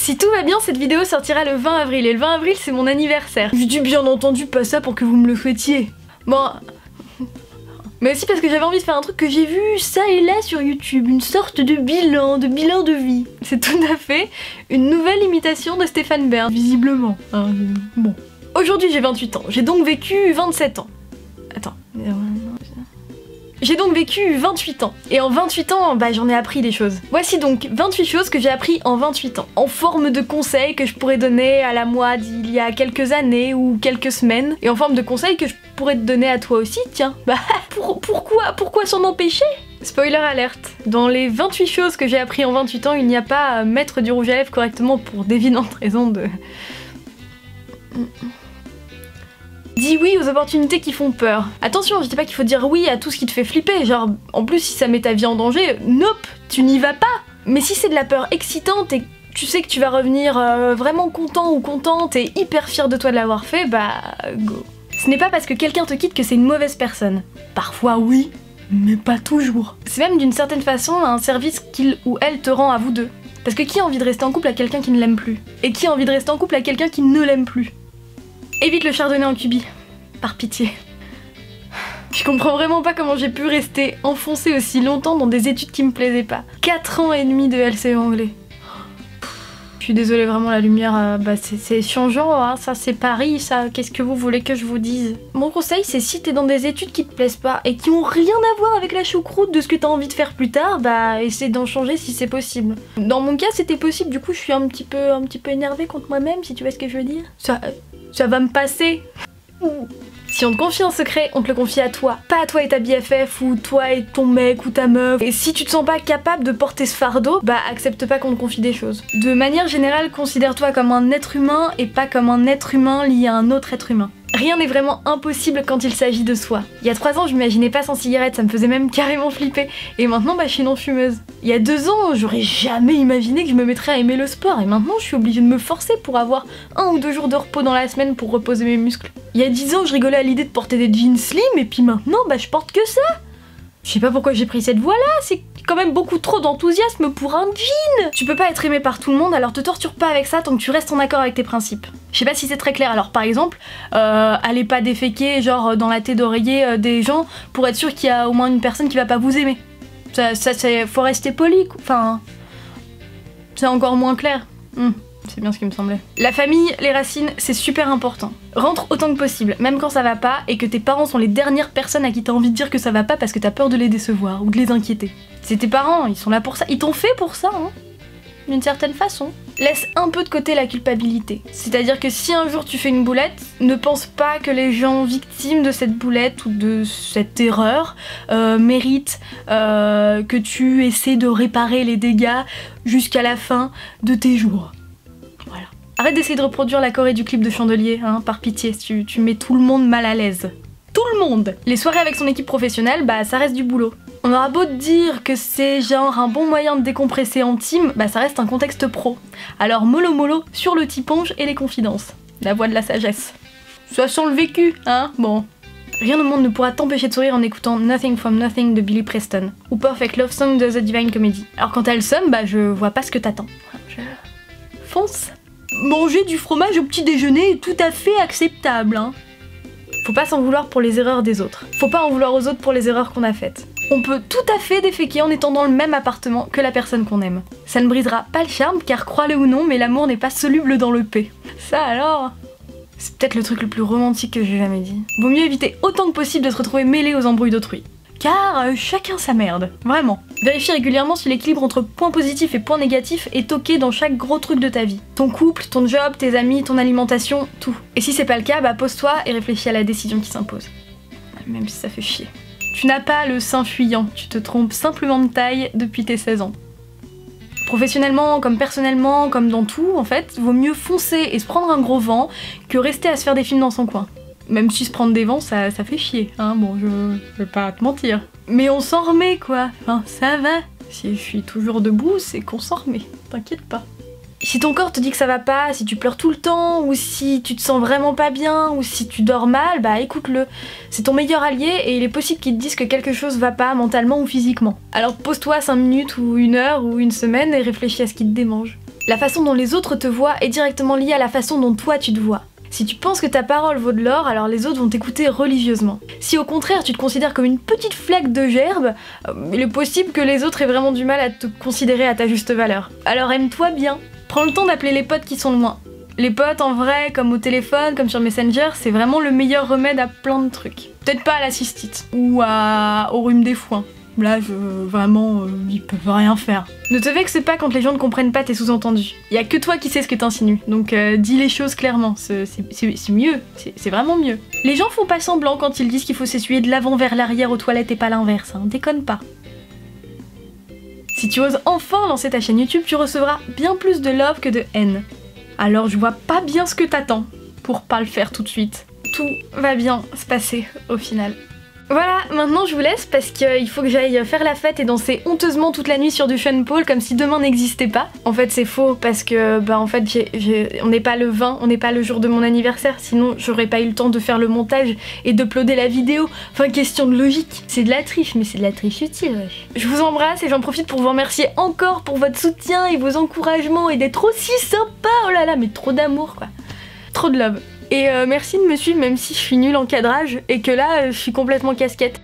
Si tout va bien, cette vidéo sortira le 20 avril, et le 20 avril c'est mon anniversaire. Je dis bien entendu pas ça pour que vous me le souhaitiez. Bon... Mais aussi parce que j'avais envie de faire un truc que j'ai vu ça et là sur YouTube, une sorte de bilan de vie. C'est tout à fait une nouvelle imitation de Stéphane Bern, visiblement. Hein, bon. Aujourd'hui j'ai 28 ans, j'ai donc vécu 27 ans. Attends... J'ai donc vécu 28 ans, et en 28 ans, bah j'en ai appris des choses. Voici donc 28 choses que j'ai appris en 28 ans, en forme de conseils que je pourrais donner à la moi d'il y a quelques années ou quelques semaines, et en forme de conseils que je pourrais te donner à toi aussi, tiens. Bah pourquoi s'en empêcher? Spoiler alerte, dans les 28 choses que j'ai appris en 28 ans, il n'y a pas mettre du rouge à lèvres correctement pour d'évidentes raisons de... Dis oui aux opportunités qui font peur. Attention, je dis pas qu'il faut dire oui à tout ce qui te fait flipper, genre en plus si ça met ta vie en danger, nope, tu n'y vas pas. Mais si c'est de la peur excitante et tu sais que tu vas revenir vraiment content ou contente et hyper fier de toi de l'avoir fait, bah go. Ce n'est pas parce que quelqu'un te quitte que c'est une mauvaise personne. Parfois oui, mais pas toujours. C'est même d'une certaine façon un service qu'il ou elle te rend à vous deux. Parce que qui a envie de rester en couple à quelqu'un qui ne l'aime plus? Et qui a envie de rester en couple à quelqu'un qui ne l'aime plus? Évite le chardonnay en cubi, par pitié. Je comprends vraiment pas comment j'ai pu rester enfoncée aussi longtemps dans des études qui me plaisaient pas. 4 ans et demi de LCE anglais. Je suis désolée, vraiment la lumière, bah c'est changeant, hein, ça c'est Paris, ça, qu'est-ce que vous voulez que je vous dise? Mon conseil c'est si t'es dans des études qui te plaisent pas et qui ont rien à voir avec la choucroute de ce que t'as envie de faire plus tard, bah essaie d'en changer si c'est possible. Dans mon cas c'était possible, du coup je suis un petit peu énervée contre moi-même, si tu vois ce que je veux dire. Ça va me passer. Si on te confie un secret, on te le confie à toi. Pas à toi et ta BFF, ou toi et ton mec, ou ta meuf. Et si tu te sens pas capable de porter ce fardeau, bah accepte pas qu'on te confie des choses. De manière générale, considère-toi comme un être humain et pas comme un être humain lié à un autre être humain. Rien n'est vraiment impossible quand il s'agit de soi. Il y a 3 ans, je m'imaginais pas sans cigarette, ça me faisait même carrément flipper. Et maintenant, bah je suis non-fumeuse. Il y a 2 ans, j'aurais jamais imaginé que je me mettrais à aimer le sport. Et maintenant, je suis obligée de me forcer pour avoir 1 ou 2 jours de repos dans la semaine pour reposer mes muscles. Il y a 10 ans, je rigolais à l'idée de porter des jeans slim, et puis maintenant, bah je porte que ça. Je sais pas pourquoi j'ai pris cette voie-là, c'est quand même beaucoup trop d'enthousiasme pour un jean. Tu peux pas être aimé par tout le monde, alors te torture pas avec ça tant que tu restes en accord avec tes principes. Je sais pas si c'est très clair, alors par exemple, allez pas déféquer genre dans la tête d'oreiller des gens pour être sûr qu'il y a au moins une personne qui va pas vous aimer. Ça faut rester poli, enfin... C'est encore moins clair. C'est bien ce qui me semblait. La famille, les racines, c'est super important. Rentre autant que possible, même quand ça va pas et que tes parents sont les dernières personnes à qui t'as envie de dire que ça va pas parce que t'as peur de les décevoir ou de les inquiéter. C'est tes parents, ils sont là pour ça, ils t'ont fait pour ça, hein, d'une certaine façon. Laisse un peu de côté la culpabilité. C'est-à-dire que si un jour tu fais une boulette, ne pense pas que les gens victimes de cette boulette ou de cette erreur méritent que tu essaies de réparer les dégâts jusqu'à la fin de tes jours. Voilà. Arrête d'essayer de reproduire la choré du clip de Chandelier, hein, par pitié, tu mets tout le monde mal à l'aise. Tout le monde! Les soirées avec son équipe professionnelle, bah ça reste du boulot. On aura beau te dire que c'est genre un bon moyen de décompresser en team, bah ça reste un contexte pro. Alors mollo mollo sur le tiponge et les confidences. La voix de la sagesse. Ça sent le vécu, hein? Bon. Rien au monde ne pourra t'empêcher de sourire en écoutant Nothing from Nothing de Billy Preston ou Perfect Love Song de The Divine Comedy. Alors quand t'as le seum, bah je vois pas ce que t'attends. Fonce! Manger du fromage au petit déjeuner est tout à fait acceptable, hein. Faut pas s'en vouloir pour les erreurs des autres. Faut pas en vouloir aux autres pour les erreurs qu'on a faites. On peut tout à fait déféquer en étant dans le même appartement que la personne qu'on aime. Ça ne brisera pas le charme car crois-le ou non, mais l'amour n'est pas soluble dans le P. Ça alors... C'est peut-être le truc le plus romantique que j'ai jamais dit. Vaut mieux éviter autant que possible de se retrouver mêlé aux embrouilles d'autrui. Car chacun sa merde, vraiment. Vérifie régulièrement si l'équilibre entre points positifs et points négatifs est toqué dans chaque gros truc de ta vie. Ton couple, ton job, tes amis, ton alimentation, tout. Et si c'est pas le cas, bah pose-toi et réfléchis à la décision qui s'impose. Même si ça fait chier. Tu n'as pas le sein fuyant, tu te trompes simplement de taille depuis tes 16 ans. Professionnellement, comme personnellement, comme dans tout, en fait, vaut mieux foncer et se prendre un gros vent que rester à se faire des films dans son coin. Même si se prendre des vents, ça fait chier, hein, bon, je vais pas te mentir. Mais on s'en remet, quoi, enfin, ça va. Si je suis toujours debout, c'est qu'on s'en remet, t'inquiète pas. Si ton corps te dit que ça va pas, si tu pleures tout le temps, ou si tu te sens vraiment pas bien, ou si tu dors mal, bah écoute-le. C'est ton meilleur allié et il est possible qu'il te dise que quelque chose va pas mentalement ou physiquement. Alors pose-toi 5 minutes ou 1 heure ou 1 semaine et réfléchis à ce qui te démange. La façon dont les autres te voient est directement liée à la façon dont toi tu te vois. Si tu penses que ta parole vaut de l'or, alors les autres vont t'écouter religieusement. Si au contraire tu te considères comme une petite flaque de gerbe, il est possible que les autres aient vraiment du mal à te considérer à ta juste valeur. Alors aime-toi bien. Prends le temps d'appeler les potes qui sont loin. Les potes en vrai, comme au téléphone, comme sur Messenger, c'est vraiment le meilleur remède à plein de trucs. Peut-être pas à la cystite, ou au rhume des foins. Là, vraiment, ils peuvent rien faire. Ne te vexe pas quand les gens ne comprennent pas tes sous-entendus. Y a que toi qui sais ce que t'insinues, donc dis les choses clairement, c'est mieux, c'est vraiment mieux. Les gens font pas semblant quand ils disent qu'il faut s'essuyer de l'avant vers l'arrière aux toilettes et pas l'inverse, hein, déconne pas. Si tu oses enfin lancer ta chaîne YouTube, tu recevras bien plus de love que de haine. Alors je vois pas bien ce que t'attends pour pas le faire tout de suite. Tout va bien se passer au final. Voilà, maintenant je vous laisse parce qu'il faut que j'aille faire la fête et danser honteusement toute la nuit sur du Sean Paul comme si demain n'existait pas. En fait c'est faux parce que en fait on n'est pas le 20, on n'est pas le jour de mon anniversaire, sinon j'aurais pas eu le temps de faire le montage et d'uploader la vidéo. Enfin question de logique. C'est de la triche, mais c'est de la triche utile. Je vous embrasse et j'en profite pour vous remercier encore pour votre soutien et vos encouragements et d'être aussi sympa. Oh là là, mais trop d'amour quoi. Trop de love. Et merci de me suivre même si je suis nulle en cadrage et que là je suis complètement casquette.